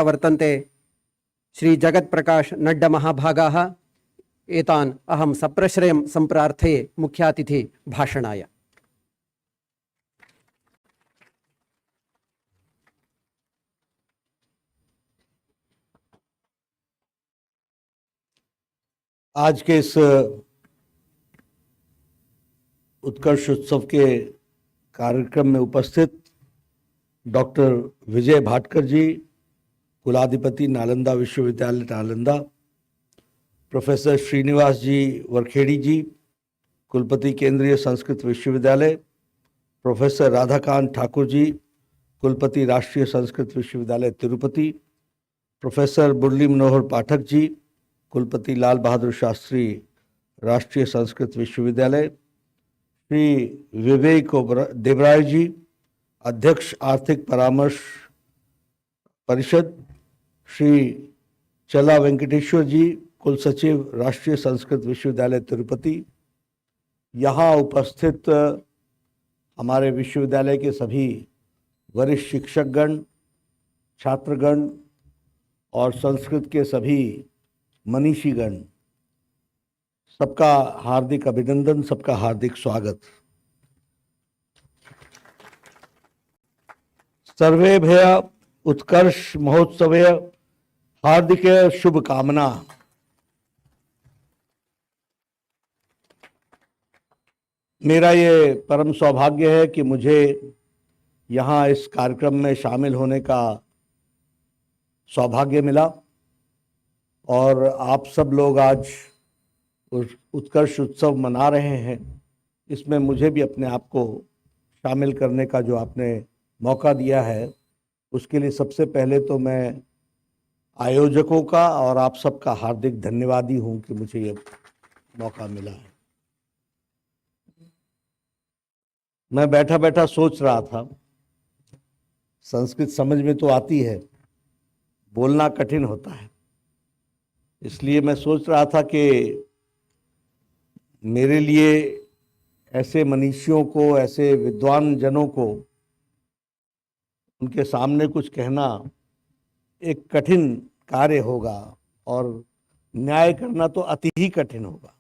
वर्तन्ते श्री जगत्प्रकाश नड्डा महाभागाः एतान् अहं सप्रश्रयं सम्प्रार्थये मुख्यातिथि भाषणाय। आज के इस उत्कर्ष उत्सव के कार्यक्रम में उपस्थित डॉक्टर विजय भाटकर जी, कुलाधिपति नालंदा विश्वविद्यालय नालंदा, प्रोफेसर श्रीनिवास जी वरखेड़ी जी, कुलपति केंद्रीय संस्कृत विश्वविद्यालय, प्रोफेसर राधाकांत ठाकुर जी, कुलपति राष्ट्रीय संस्कृत विश्वविद्यालय तिरुपति, प्रोफेसर मुरली मनोहर पाठक जी, कुलपति लाल बहादुर शास्त्री राष्ट्रीय संस्कृत विश्वविद्यालय, श्री विवेक देवराय जी, अध्यक्ष आर्थिक परामर्श परिषद, श्री चला वेंकटेश्वर जी, कुल सचिव राष्ट्रीय संस्कृत विश्वविद्यालय तिरुपति, यहाँ उपस्थित हमारे विश्वविद्यालय के सभी वरिष्ठ शिक्षकगण, छात्रगण और संस्कृत के सभी मनीषीगण, सबका हार्दिक अभिनंदन, सबका हार्दिक स्वागत। सर्वेभ्य उत्कर्ष महोत्सवे हार्दिक शुभकामना। मेरा ये परम सौभाग्य है कि मुझे यहाँ इस कार्यक्रम में शामिल होने का सौभाग्य मिला और आप सब लोग आज उत्कर्ष उत्सव मना रहे हैं। इसमें मुझे भी अपने आप को शामिल करने का जो आपने मौका दिया है, उसके लिए सबसे पहले तो मैं आयोजकों का और आप सबका हार्दिक धन्यवादी हूं कि मुझे ये मौका मिला है। मैं बैठा बैठा सोच रहा था, संस्कृत समझ में तो आती है, बोलना कठिन होता है। इसलिए मैं सोच रहा था कि मेरे लिए ऐसे मनीषियों को, ऐसे विद्वान जनों को उनके सामने कुछ कहना एक कठिन कार्य होगा और न्याय करना तो अति ही कठिन होगा।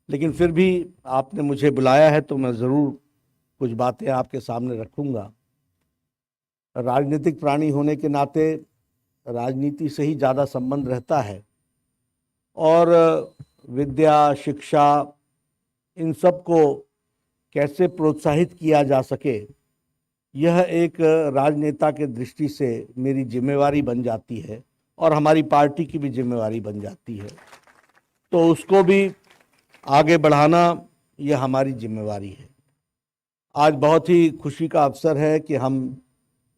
लेकिन फिर भी आपने मुझे बुलाया है तो मैं ज़रूर कुछ बातें आपके सामने रखूंगा। राजनीतिक प्राणी होने के नाते राजनीति से ही ज़्यादा संबंध रहता है और विद्या, शिक्षा, इन सब को कैसे प्रोत्साहित किया जा सके, यह एक राजनेता के दृष्टि से मेरी जिम्मेवारी बन जाती है और हमारी पार्टी की भी जिम्मेवारी बन जाती है। तो उसको भी आगे बढ़ाना यह हमारी जिम्मेवारी है। आज बहुत ही खुशी का अवसर है कि हम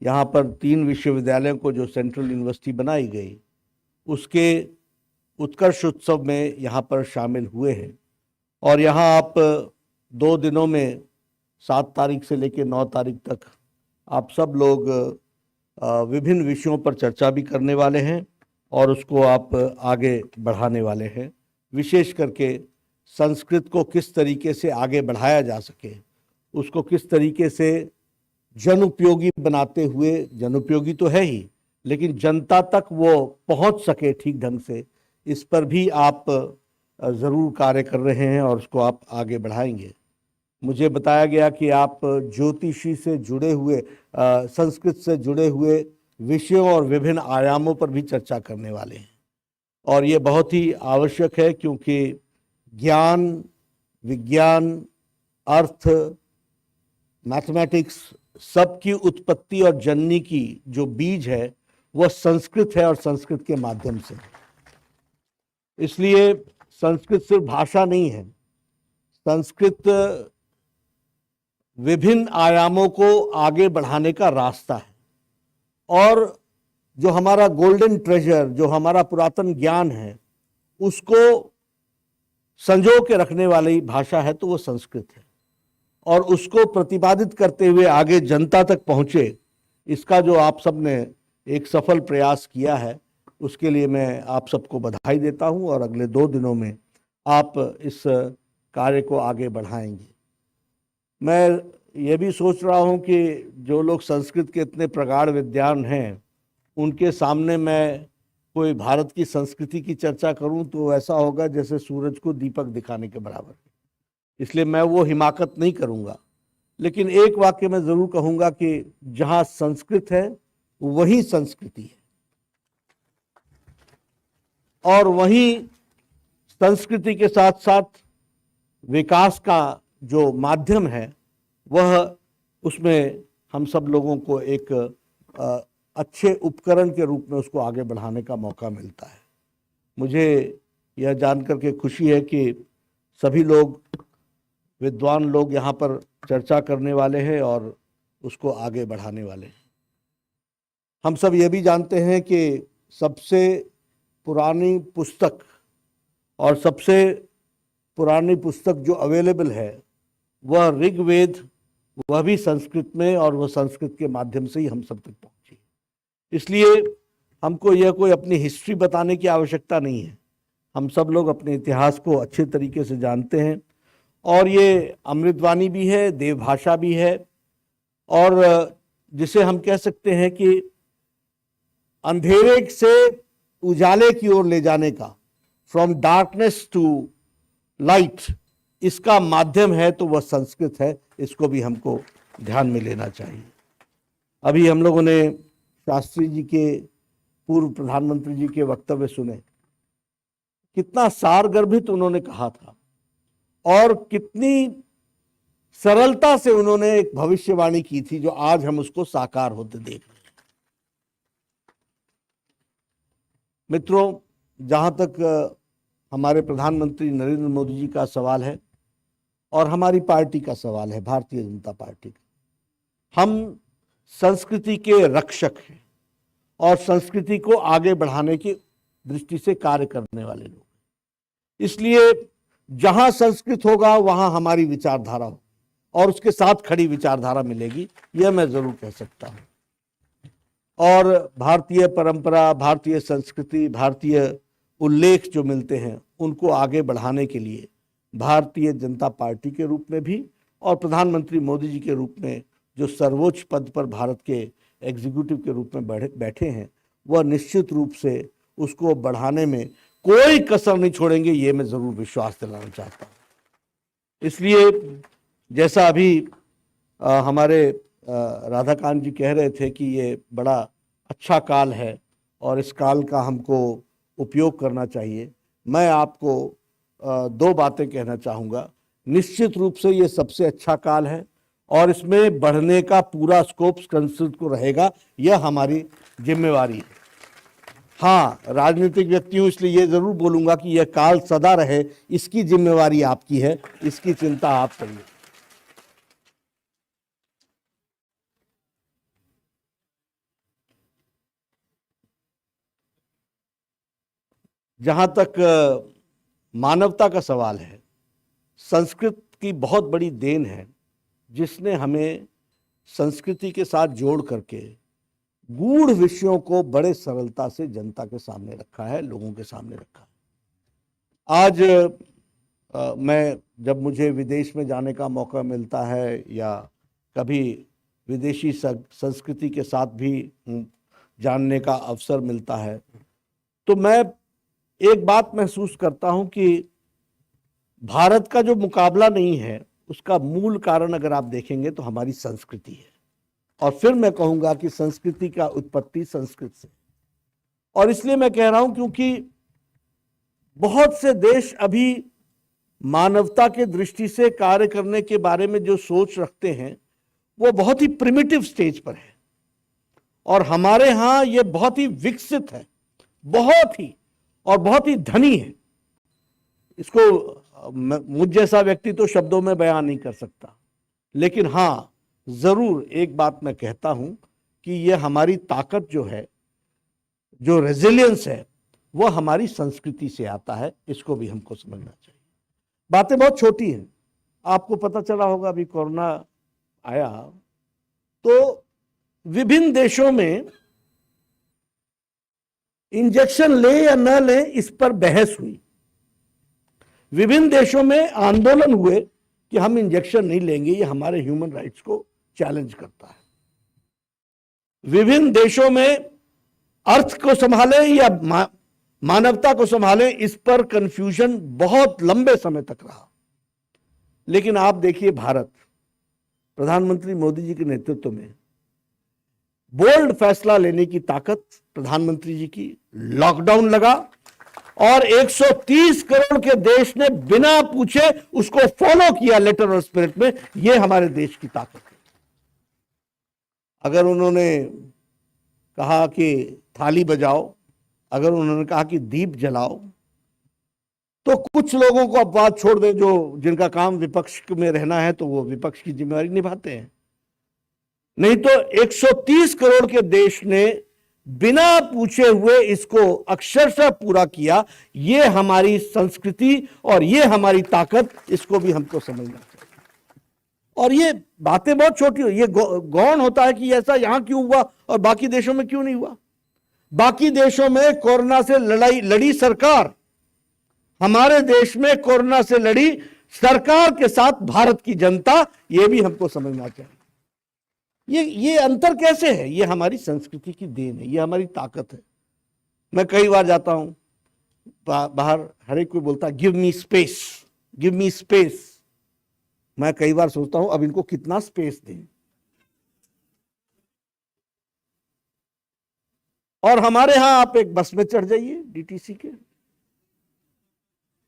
यहाँ पर 3 विश्वविद्यालयों को जो सेंट्रल यूनिवर्सिटी बनाई गई, उसके उत्कर्ष उत्सव में यहाँ पर शामिल हुए हैं। और यहाँ आप 2 दिनों में 7 तारीख से लेकर 9 तारीख तक आप सब लोग विभिन्न विषयों पर चर्चा भी करने वाले हैं और उसको आप आगे बढ़ाने वाले हैं। विशेष करके संस्कृत को किस तरीके से आगे बढ़ाया जा सके, उसको किस तरीके से जन उपयोगी बनाते हुए, जन उपयोगी तो है ही, लेकिन जनता तक वो पहुंच सके ठीक ढंग से, इस पर भी आप ज़रूर कार्य कर रहे हैं और उसको आप आगे बढ़ाएंगे। मुझे बताया गया कि आप ज्योतिषी से जुड़े हुए, संस्कृत से जुड़े हुए विषयों और विभिन्न आयामों पर भी चर्चा करने वाले हैं और ये बहुत ही आवश्यक है, क्योंकि ज्ञान, विज्ञान, अर्थ, मैथमेटिक्स, सबकी उत्पत्ति और जननी की जो बीज है वह संस्कृत है और संस्कृत के माध्यम से। इसलिए संस्कृत सिर्फ भाषा नहीं है, संस्कृत विभिन्न आयामों को आगे बढ़ाने का रास्ता है। और जो हमारा गोल्डन ट्रेजर, जो हमारा पुरातन ज्ञान है, उसको संजो के रखने वाली भाषा है तो वो संस्कृत है। और उसको प्रतिपादित करते हुए आगे जनता तक पहुँचे, इसका जो आप सब ने एक सफल प्रयास किया है, उसके लिए मैं आप सबको बधाई देता हूं और अगले 2 दिनों में आप इस कार्य को आगे बढ़ाएंगे। मैं ये भी सोच रहा हूं कि जो लोग संस्कृत के इतने प्रगाढ़ विद्वान हैं, उनके सामने मैं कोई भारत की संस्कृति की चर्चा करूं तो ऐसा होगा जैसे सूरज को दीपक दिखाने के बराबर। इसलिए मैं वो हिमाकत नहीं करूंगा, लेकिन एक वाक्य मैं जरूर कहूंगा कि जहां संस्कृत है वही संस्कृति है, और वहीं संस्कृति के साथ साथ विकास का जो माध्यम है वह, उसमें हम सब लोगों को एक अच्छे उपकरण के रूप में उसको आगे बढ़ाने का मौका मिलता है। मुझे यह जानकर के खुशी है कि सभी लोग, विद्वान लोग यहाँ पर चर्चा करने वाले हैं और उसको आगे बढ़ाने वाले हैं। हम सब ये भी जानते हैं कि सबसे पुरानी पुस्तक और सबसे पुरानी पुस्तक जो अवेलेबल है वह ऋग्वेद, वह भी संस्कृत में, और वह संस्कृत के माध्यम से ही हम सब तक पहुंची। इसलिए हमको यह कोई अपनी हिस्ट्री बताने की आवश्यकता नहीं है। हम सब लोग अपने इतिहास को अच्छे तरीके से जानते हैं, और ये अमृतवाणी भी है, देवभाषा भी है, और जिसे हम कह सकते हैं कि अंधेरे से उजाले की ओर ले जाने का, फ्रॉम डार्कनेस टू लाइट, इसका माध्यम है तो वह संस्कृत है। इसको भी हमको ध्यान में लेना चाहिए। अभी हम लोगों ने शास्त्री जी के, पूर्व प्रधानमंत्री जी के वक्तव्य सुने, कितना सारगर्भित उन्होंने कहा था और कितनी सरलता से उन्होंने एक भविष्यवाणी की थी जो आज हम उसको साकार होते देख रहे हैं। मित्रों, जहां तक हमारे प्रधानमंत्री नरेंद्र मोदी जी का सवाल है और हमारी पार्टी का सवाल है, भारतीय जनता पार्टी का, हम संस्कृति के रक्षक हैं और संस्कृति को आगे बढ़ाने की दृष्टि से कार्य करने वाले लोग। इसलिए जहां संस्कृत होगा वहां हमारी विचारधारा हो और उसके साथ खड़ी विचारधारा मिलेगी, यह मैं जरूर कह सकता हूं। और भारतीय परंपरा, भारतीय संस्कृति, भारतीय उल्लेख जो मिलते हैं उनको आगे बढ़ाने के लिए भारतीय जनता पार्टी के रूप में भी और प्रधानमंत्री मोदी जी के रूप में जो सर्वोच्च पद पर भारत के एग्जीक्यूटिव के रूप में बैठे हैं, वह निश्चित रूप से उसको बढ़ाने में कोई कसर नहीं छोड़ेंगे, ये मैं जरूर विश्वास दिलाना चाहता हूँ। इसलिए जैसा अभी हमारे राधाकांत जी कह रहे थे कि ये बड़ा अच्छा काल है और इस काल का हमको उपयोग करना चाहिए, मैं आपको दो बातें कहना चाहूँगा। निश्चित रूप से ये सबसे अच्छा काल है और इसमें बढ़ने का पूरा स्कोप संस्कृत को रहेगा, यह हमारी जिम्मेवारी है। हाँ, राजनीतिक व्यक्ति हूँ इसलिए ये जरूर बोलूँगा कि यह काल सदा रहे, इसकी जिम्मेवारी आपकी है, इसकी चिंता आप करिए। जहाँ तक मानवता का सवाल है, संस्कृत की बहुत बड़ी देन है जिसने हमें संस्कृति के साथ जोड़ करके गूढ़ विषयों को बड़े सरलता से जनता के सामने रखा है, लोगों के सामने रखा है। आज मैं जब मुझे विदेश में जाने का मौका मिलता है या कभी विदेशी संस्कृति के साथ भी जानने का अवसर मिलता है, तो मैं एक बात महसूस करता हूं कि भारत का जो मुकाबला नहीं है उसका मूल कारण अगर आप देखेंगे तो हमारी संस्कृति है। और फिर मैं कहूंगा कि संस्कृति का उत्पत्ति संस्कृत से, और इसलिए मैं कह रहा हूं क्योंकि बहुत से देश अभी मानवता के दृष्टि से कार्य करने के बारे में जो सोच रखते हैं वो बहुत ही प्रिमिटिव स्टेज पर है, और हमारे यहां ये बहुत ही विकसित है, बहुत ही, और बहुत ही धनी है। इसको मुझ जैसा व्यक्ति तो शब्दों में बयान नहीं कर सकता, लेकिन हाँ जरूर एक बात मैं कहता हूं कि यह हमारी ताकत जो है, जो रेजिलियंस है, वह हमारी संस्कृति से आता है। इसको भी हमको समझना चाहिए। बातें बहुत छोटी हैं। आपको पता चला होगा अभी कोरोना आया तो विभिन्न देशों में इंजेक्शन ले या न ले इस पर बहस हुई। विभिन्न देशों में आंदोलन हुए कि हम इंजेक्शन नहीं लेंगे, ये हमारे ह्यूमन राइट्स को चैलेंज करता है। विभिन्न देशों में अर्थ को संभालें या मानवता को संभालें, इस पर कंफ्यूजन बहुत लंबे समय तक रहा। लेकिन आप देखिए, भारत प्रधानमंत्री मोदी जी के नेतृत्व में बोल्ड फैसला लेने की ताकत प्रधानमंत्री जी की, लॉकडाउन लगा और 130 करोड़ के देश ने बिना पूछे उसको फॉलो किया लेटर और स्पिरिट में। यह हमारे देश की ताकत है। अगर उन्होंने कहा कि थाली बजाओ, अगर उन्होंने कहा कि दीप जलाओ, तो कुछ लोगों को अपवाद छोड़ दें, जो जिनका काम विपक्ष में रहना है तो वो विपक्ष की जिम्मेवारी निभाते हैं। नहीं तो 130 करोड़ के देश ने बिना पूछे हुए इसको अक्षरशः पूरा किया। ये हमारी संस्कृति और ये हमारी ताकत, इसको भी हमको समझना चाहिए। और ये बातें बहुत छोटी हो, ये गौण होता है कि ऐसा यहां क्यों हुआ और बाकी देशों में क्यों नहीं हुआ। बाकी देशों में कोरोना से लड़ी सरकार, हमारे देश में कोरोना से लड़ी सरकार के साथ भारत की जनता। ये भी हमको समझना चाहिए। ये अंतर कैसे है? ये हमारी संस्कृति की देन है, ये हमारी ताकत है। मैं कई बार जाता हूं बाहर, हर एक कोई बोलता है give me space, give me space. मैं कई बार सोचता हूं अब इनको कितना स्पेस दें। और हमारे यहां आप एक बस में चढ़ जाइए डीटीसी के,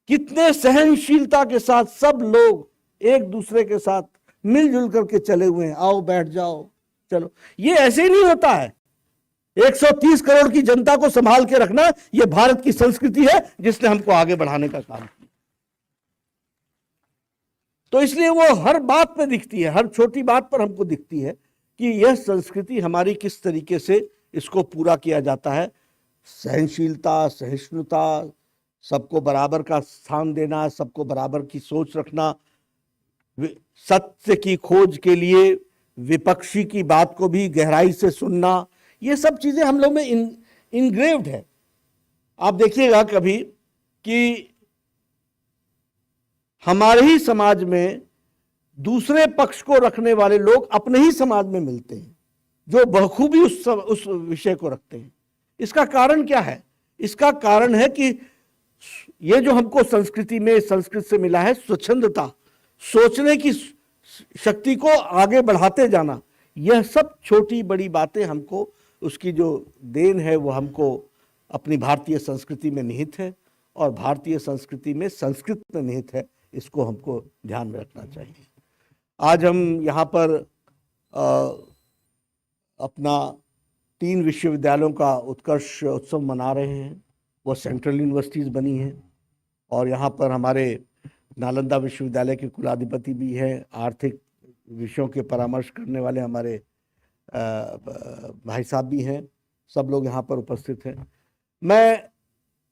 कितने सहनशीलता के साथ सब लोग एक दूसरे के साथ मिलजुल करके चले हुए हैं। आओ बैठ जाओ, चलो। ये ऐसे ही नहीं होता है। 130 करोड़ की जनता को संभाल के रखना, यह भारत की संस्कृति है जिसने हमको आगे बढ़ाने का काम किया। तो इसलिए वो हर बात पे दिखती है, हर छोटी बात पर हमको दिखती है कि यह संस्कृति हमारी किस तरीके से इसको पूरा किया जाता है। सहनशीलता, सहिष्णुता, सबको बराबर का स्थान देना, सबको बराबर की सोच रखना, सत्य की खोज के लिए विपक्षी की बात को भी गहराई से सुनना, ये सब चीजें हम लोग में इनग्रेव्ड है। आप देखिएगा कभी कि हमारे ही समाज में दूसरे पक्ष को रखने वाले लोग अपने ही समाज में मिलते हैं जो बखूबी उस विषय को रखते हैं। इसका कारण क्या है? इसका कारण है कि ये जो हमको संस्कृति में, संस्कृत से मिला है, स्वच्छंदता, सोचने की शक्ति को आगे बढ़ाते जाना, यह सब छोटी बड़ी बातें हमको, उसकी जो देन है वो हमको अपनी भारतीय संस्कृति में निहित है और भारतीय संस्कृति में संस्कृत में निहित है। इसको हमको ध्यान में रखना चाहिए। आज हम यहाँ पर अपना 3 विश्वविद्यालयों का उत्कर्ष उत्सव मना रहे हैं। वो सेंट्रल यूनिवर्सिटीज़ बनी हैं और यहाँ पर हमारे नालंदा विश्वविद्यालय के कुलाधिपति भी हैं, आर्थिक विषयों के परामर्श करने वाले हमारे भाई साहब भी हैं, सब लोग यहाँ पर उपस्थित हैं। मैं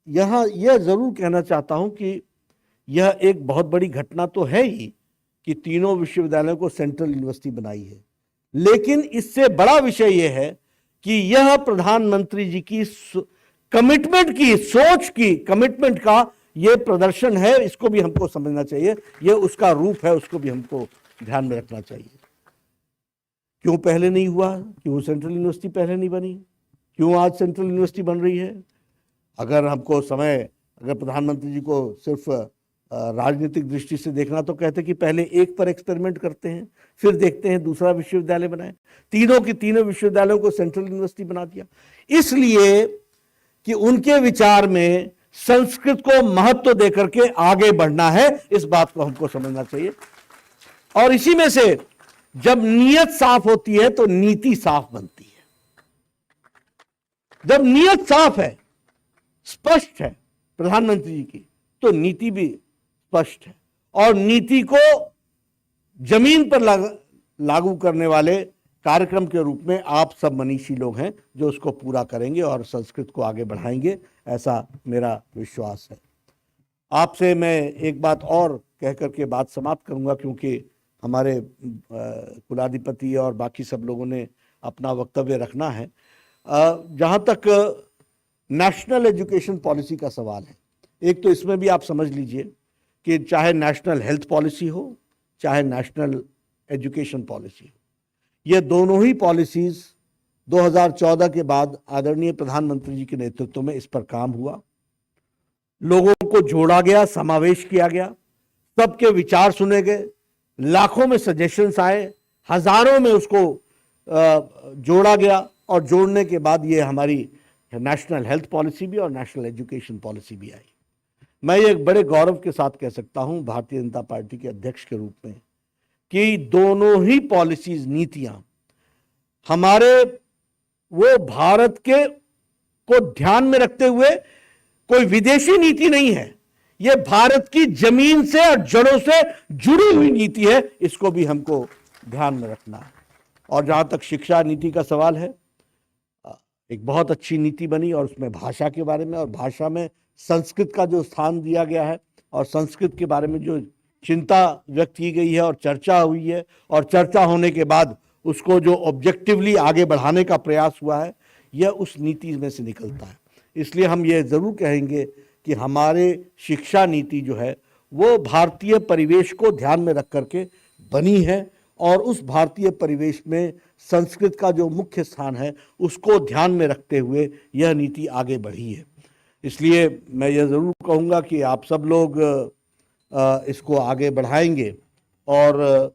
यहाँ यह ज़रूर कहना चाहता हूँ कि यह एक बहुत बड़ी घटना तो है ही कि तीनों विश्वविद्यालयों को सेंट्रल यूनिवर्सिटी बनाई है, लेकिन इससे बड़ा विषय यह है कि यह प्रधानमंत्री जी की कमिटमेंट की, सोच की, कमिटमेंट का ये प्रदर्शन है। इसको भी हमको समझना चाहिए, ये उसका रूप है, उसको भी हमको ध्यान में रखना चाहिए। क्यों पहले नहीं हुआ? क्यों सेंट्रल यूनिवर्सिटी पहले नहीं बनी? क्यों आज सेंट्रल यूनिवर्सिटी बन रही है? अगर हमको समय, अगर प्रधानमंत्री जी को सिर्फ राजनीतिक दृष्टि से देखना तो कहते कि पहले एक पर एक्सपेरिमेंट करते हैं, फिर देखते हैं दूसरा विश्वविद्यालय बनाए। तीनों की तीनों विश्वविद्यालयों को सेंट्रल यूनिवर्सिटी बना दिया, इसलिए कि उनके विचार में संस्कृत को महत्व देकर के आगे बढ़ना है। इस बात को हमको समझना चाहिए। और इसी में से जब नीयत साफ होती है तो नीति साफ बनती है। जब नीयत साफ है, स्पष्ट है प्रधानमंत्री जी की, तो नीति भी स्पष्ट है। और नीति को जमीन पर लागू करने वाले कार्यक्रम के रूप में आप सब मनीषी लोग हैं जो उसको पूरा करेंगे और संस्कृत को आगे बढ़ाएंगे, ऐसा मेरा विश्वास है। आपसे मैं एक बात और कह करके बात समाप्त करूंगा, क्योंकि हमारे कुलाधिपति और बाकी सब लोगों ने अपना वक्तव्य रखना है। जहाँ तक नेशनल एजुकेशन पॉलिसी का सवाल है, एक तो इसमें भी आप समझ लीजिए कि चाहे नेशनल हेल्थ पॉलिसी हो, चाहे नेशनल एजुकेशन पॉलिसी हो, ये दोनों ही पॉलिसीज 2014 के बाद आदरणीय प्रधानमंत्री जी के नेतृत्व में इस पर काम हुआ, लोगों को जोड़ा गया, समावेश किया गया, सबके विचार सुने गए, लाखों में सजेशंस आए, हजारों में उसको जोड़ा गया और जोड़ने के बाद ये हमारी नेशनल हेल्थ पॉलिसी भी और नेशनल एजुकेशन पॉलिसी भी आई। मैं ये एक बड़े गौरव के साथ कह सकता हूं भारतीय जनता पार्टी के अध्यक्ष के रूप में कि दोनों ही पॉलिसीज, नीतियां हमारे वो भारत के को ध्यान में रखते हुए कोई विदेशी नीति नहीं है, ये भारत की जमीन से और जड़ों से जुड़ी हुई नीति है, इसको भी हमको ध्यान में रखना है। और जहां तक शिक्षा नीति का सवाल है, एक बहुत अच्छी नीति बनी और उसमें भाषा के बारे में और भाषा में संस्कृत का जो स्थान दिया गया है और संस्कृत के बारे में जो चिंता व्यक्त की गई है और चर्चा हुई है और चर्चा होने के बाद उसको जो ऑब्जेक्टिवली आगे बढ़ाने का प्रयास हुआ है, यह उस नीति में से निकलता है। इसलिए हम ये ज़रूर कहेंगे कि हमारे शिक्षा नीति जो है वो भारतीय परिवेश को ध्यान में रख करके बनी है और उस भारतीय परिवेश में संस्कृत का जो मुख्य स्थान है उसको ध्यान में रखते हुए यह नीति आगे बढ़ी है। इसलिए मैं यह ज़रूर कहूँगा कि आप सब लोग इसको आगे बढ़ाएंगे और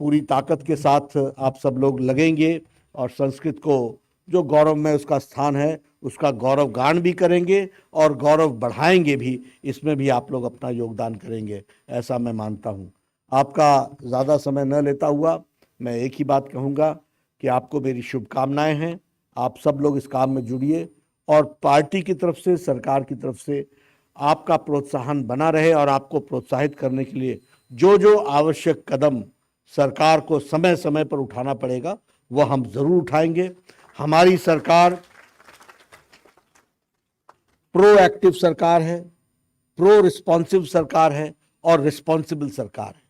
पूरी ताकत के साथ आप सब लोग लगेंगे और संस्कृत को जो गौरव में उसका स्थान है उसका गौरव गान भी करेंगे और गौरव बढ़ाएंगे भी, इसमें भी आप लोग अपना योगदान करेंगे, ऐसा मैं मानता हूँ। आपका ज़्यादा समय न लेता हुआ मैं एक ही बात कहूँगा कि आपको मेरी शुभकामनाएं हैं। आप सब लोग इस काम में जुड़िए और पार्टी की तरफ से, सरकार की तरफ से आपका प्रोत्साहन बना रहे और आपको प्रोत्साहित करने के लिए जो जो आवश्यक कदम सरकार को समय समय पर उठाना पड़ेगा वह हम ज़रूर उठाएंगे। हमारी सरकार प्रोएक्टिव सरकार है, प्रो रिस्पॉन्सिव सरकार है और रिस्पॉन्सिबल सरकार है।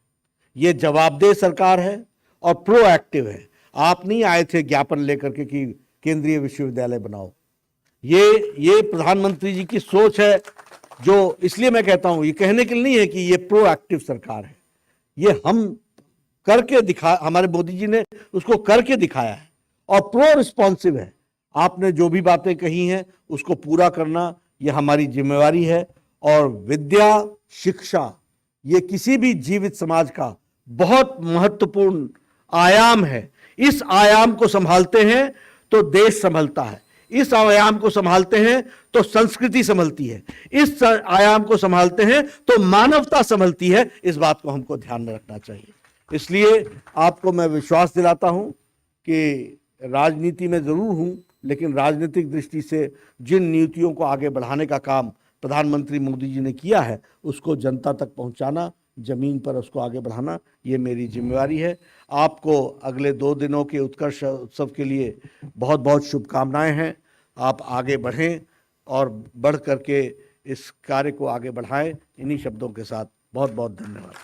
ये जवाबदेह सरकार है और प्रोएक्टिव है। आप नहीं आए थे ज्ञापन लेकर के कि केंद्रीय विश्वविद्यालय बनाओ, ये प्रधानमंत्री जी की सोच है, जो इसलिए मैं कहता हूं, ये कहने के लिए नहीं है कि ये प्रोएक्टिव सरकार है, ये हम करके दिखा, हमारे मोदी जी ने उसको करके दिखाया है और प्रो रिस्पॉन्सिव है। आपने जो भी बातें कही हैं उसको पूरा करना ये हमारी जिम्मेवारी है। और विद्या, शिक्षा ये किसी भी जीवित समाज का बहुत महत्वपूर्ण आयाम है। इस आयाम को संभालते हैं तो देश संभलता है, इस आयाम को संभालते हैं तो संस्कृति संभलती है, इस आयाम को संभालते हैं तो मानवता संभलती है। इस बात को हमको ध्यान में रखना चाहिए। इसलिए आपको मैं विश्वास दिलाता हूं कि राजनीति में जरूर हूं, लेकिन राजनीतिक दृष्टि से जिन नीतियों को आगे बढ़ाने का काम प्रधानमंत्री मोदी जी ने किया है उसको जनता तक पहुंचाना, जमीन पर उसको आगे बढ़ाना, ये मेरी जिम्मेवारी है। आपको अगले 2 दिनों के उत्कर्ष उत्सव के लिए बहुत बहुत शुभकामनाएं हैं। आप आगे बढ़ें और बढ़ करके इस कार्य को आगे बढ़ाएं। इन्हीं शब्दों के साथ बहुत बहुत धन्यवाद।